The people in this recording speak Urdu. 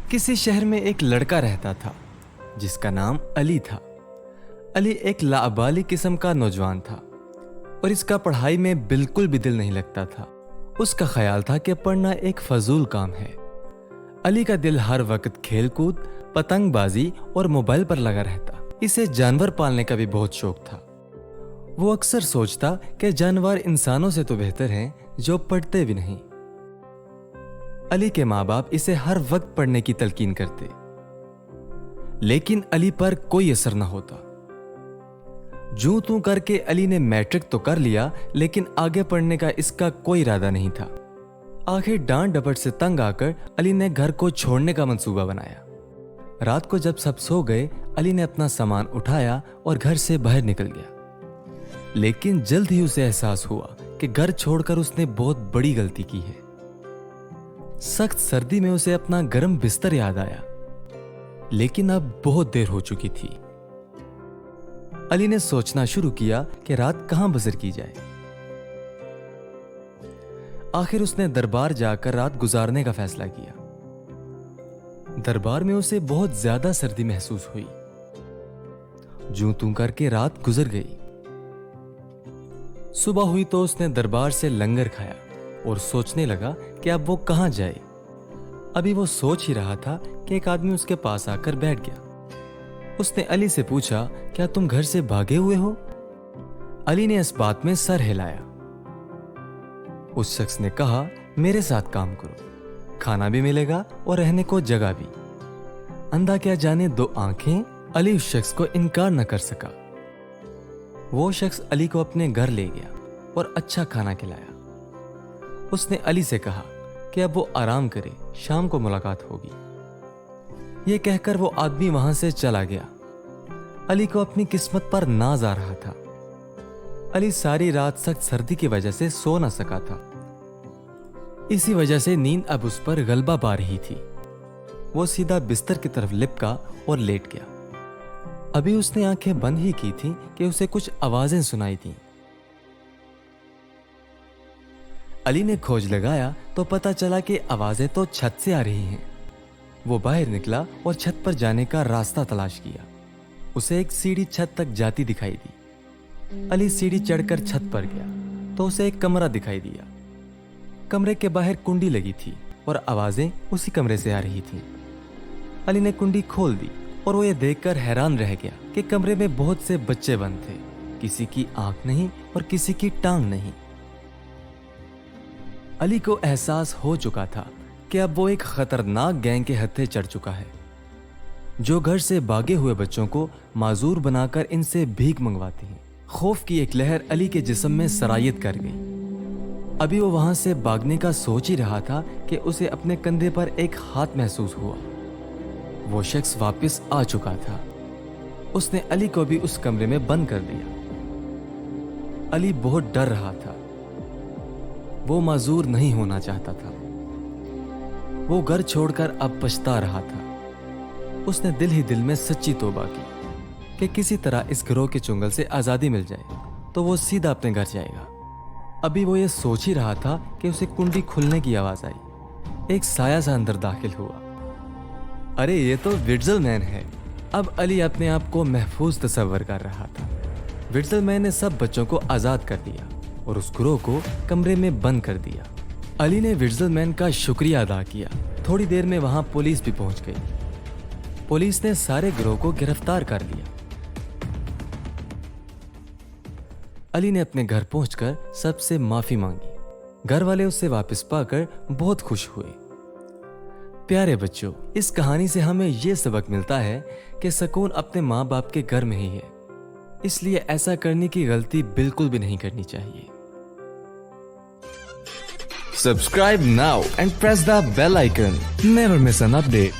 کسی شہر میں ایک لڑکا رہتا تھا جس کا نام علی تھا۔ علی ایک لابالی قسم کا نوجوان تھا اور اس کا پڑھائی میں بالکل بھی دل نہیں لگتا تھا۔ اس کا خیال تھا کہ پڑھنا ایک فضول کام ہے۔ علی کا دل ہر وقت کھیل کود، پتنگ بازی اور موبائل پر لگا رہتا۔ اسے جانور پالنے کا بھی بہت شوق تھا۔ وہ اکثر سوچتا کہ جانور انسانوں سے تو بہتر ہیں جو پڑھتے بھی نہیں۔ علی کے ماں باپ اسے ہر وقت پڑھنے کی تلقین کرتے، لیکن علی پر کوئی اثر نہ ہوتا۔ جوں توں کر کے علی نے میٹرک تو کر لیا، لیکن آگے پڑھنے کا اس کا کوئی ارادہ نہیں تھا۔ آخر ڈانٹ ڈپٹ سے تنگ آ کر علی نے گھر کو چھوڑنے کا منصوبہ بنایا۔ رات کو جب سب سو گئے، علی نے اپنا سامان اٹھایا اور گھر سے باہر نکل گیا۔ لیکن جلد ہی اسے احساس ہوا کہ گھر چھوڑ کر اس نے بہت بڑی غلطی کی ہے۔ سخت سردی میں اسے اپنا گرم بستر یاد آیا، لیکن اب بہت دیر ہو چکی تھی۔ علی نے سوچنا شروع کیا کہ رات کہاں بسر کی جائے۔ آخر اس نے دربار جا کر رات گزارنے کا فیصلہ کیا۔ دربار میں اسے بہت زیادہ سردی محسوس ہوئی۔ جوں توں کر کے رات گزر گئی۔ صبح ہوئی تو اس نے دربار سے لنگر کھایا اور سوچنے لگا کہ اب وہ کہاں جائے۔ ابھی وہ سوچ ہی رہا تھا کہ ایک آدمی اس کے پاس آ کر بیٹھ گیا۔ اس نے علی سے پوچھا، کیا تم گھر سے بھاگے ہوئے ہو؟ علی نے اس بات میں سر ہلایا۔ اس شخص نے کہا، میرے ساتھ کام کرو، کھانا بھی ملے گا اور رہنے کو جگہ بھی۔ اندھا کیا جانے دو آنکھیں، علی اس شخص کو انکار نہ کر سکا۔ وہ شخص علی کو اپنے گھر لے گیا اور اچھا کھانا کھلایا۔ اس نے علی سے کہا کہ اب وہ آرام کرے، شام کو ملاقات ہوگی۔ یہ کہہ کر وہ آدمی وہاں سے چلا گیا۔ علی کو اپنی قسمت پر ناز آ رہا تھا۔ علی ساری رات سخت سردی کی وجہ سے سو نہ سکا تھا۔ اسی وجہ سے نیند اب اس پر غلبہ پا رہی تھی۔ وہ سیدھا بستر کی طرف لپکا اور لیٹ گیا۔ ابھی اس نے آنکھیں بند ہی کی تھی کہ اسے کچھ آوازیں سنائی دیں۔ علی نے کھوج لگایا تو پتا چلا کہ آوازیں تو چھت سے آ رہی ہیں۔ وہ باہر نکلا اور چھت پر جانے کا راستہ تلاش کیا۔ اسے ایک سیڑھی چھت تک جاتی دکھائی دی۔ علی سیڑھی چڑھ کر چھت پر گیا تو اسے ایک کمرہ دکھائی دیا۔ کمرے کے باہر کنڈی لگی تھی اور آوازیں اسی کمرے سے آ رہی تھیں۔ علی نے کنڈی کھول دی اور وہ یہ دیکھ کر حیران رہ گیا کہ کمرے میں بہت سے بچے بند تھے۔ کسی کی آنکھ نہیں اور کسی کی ٹانگ نہیں۔ علی کو احساس ہو چکا تھا کہ اب وہ ایک خطرناک گینگ کے ہتھے چڑھ چکا ہے، جو گھر سے بھاگے ہوئے بچوں کو معذور بنا کر ان سے بھیک منگواتے ہیں۔ خوف کی ایک لہر علی کے جسم میں سرایت کر گئی۔ ابھی وہ وہاں سے بھاگنے کا سوچ ہی رہا تھا کہ اسے اپنے کندھے پر ایک ہاتھ محسوس ہوا۔ وہ شخص واپس آ چکا تھا۔ اس نے علی کو بھی اس کمرے میں بند کر دیا۔ علی بہت ڈر رہا تھا۔ وہ معذور نہیں ہونا چاہتا تھا۔ وہ گھر چھوڑ کر اب پچھتا رہا تھا۔ اس نے دل ہی دل میں سچی توبہ کی کہ کسی طرح اس گروہ کے چنگل سے آزادی مل جائے تو وہ سیدھا اپنے گھر جائے گا۔ ابھی وہ یہ سوچ ہی رہا تھا کہ اسے کنڈی کھلنے کی آواز آئی۔ ایک سایہ سا اندر داخل ہوا۔ ارے یہ تو وٹزل مین ہے۔ اب علی اپنے آپ کو محفوظ تصور کر رہا تھا۔ وٹزل مین نے سب بچوں کو آزاد کر دیا اور اس گروہ کو کمرے میں بند کر دیا۔ علی نے وٹزل مین کا شکریہ ادا کیا۔ تھوڑی دیر میں وہاں پولیس بھی پہنچ گئی۔ پولیس نے سارے گروہ کو گرفتار کر لیا۔ علی نے اپنے گھر پہنچ کر سب سے معافی مانگی۔ گھر والے اسے واپس پا کر بہت خوش ہوئے۔ پیارے بچوں، اس کہانی سے ہمیں یہ سبق ملتا ہے کہ سکون اپنے ماں باپ کے گھر میں ہی ہے، اس لیے ایسا کرنے کی غلطی بالکل بھی نہیں کرنی چاہیے۔ Subscribe now and press the bell icon. Never miss an update.